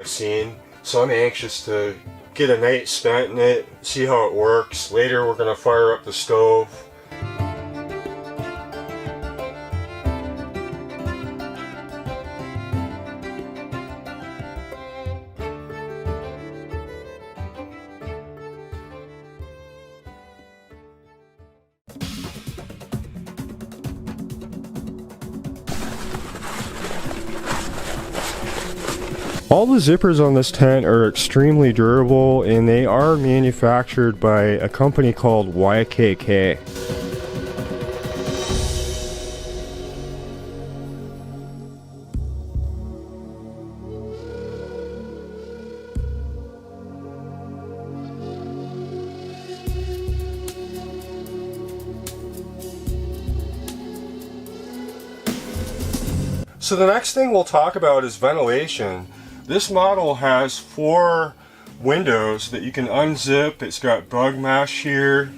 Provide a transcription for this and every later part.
I've seen, so I'm anxious to get a night spent in it, see how it works. Later we're going to fire up the stove. All the zippers on this tent are extremely durable, and they are manufactured by a company called YKK. So the next thing we'll talk about is ventilation. This model has 4 windows that you can unzip. It's got bug mesh here,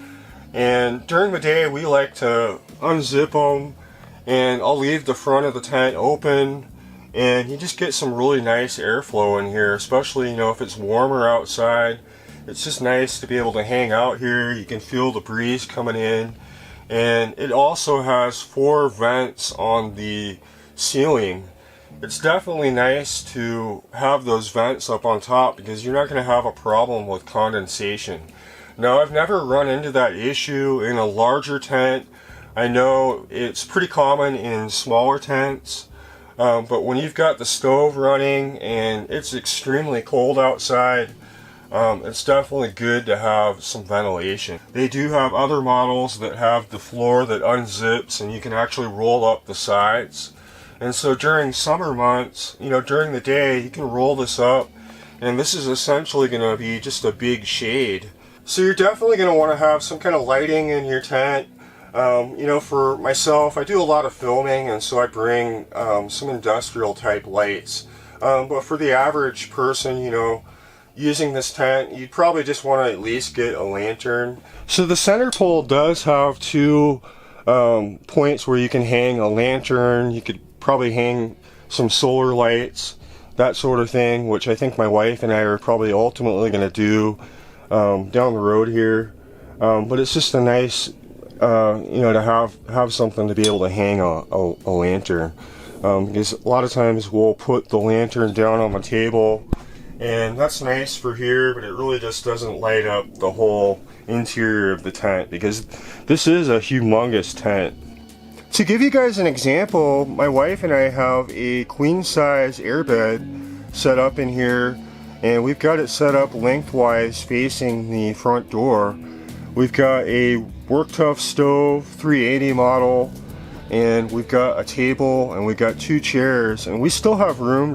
and during the day we like to unzip them, and I'll leave the front of the tent open, and you just get some really nice airflow in here, especially if it's warmer outside. It's just nice to be able to hang out here. You can feel the breeze coming in, and it also has 4 vents on the ceiling. It's definitely nice to have those vents up on top because you're not going to have a problem with condensation. Now, I've never run into that issue in a larger tent. I know it's pretty common in smaller tents, but when you've got the stove running and it's extremely cold outside, it's definitely good to have some ventilation. They do have other models that have the floor that unzips and you can actually roll up the sides. And so during summer months, during the day, you can roll this up, and this is essentially going to be just a big shade. So you're definitely going to want to have some kind of lighting in your tent. For myself, I do a lot of filming, and so I bring some industrial type lights. But for the average person, using this tent, you'd probably just want to at least get a lantern. So the center pole does have 2 points where you can hang a lantern. You could probably hang some solar lights, that sort of thing, which I think my wife and I are probably ultimately going to do down the road here. But it's just a nice, to have something to be able to hang a lantern. Because a lot of times we'll put the lantern down on the table, and that's nice for here, but it really just doesn't light up the whole interior of the tent because this is a humongous tent. To give you guys an example, my wife and I have a queen size airbed set up in here, and we've got it set up lengthwise facing the front door. We've got a Work Tough stove 380 model, and we've got a table, and we've got 2 chairs, and we still have room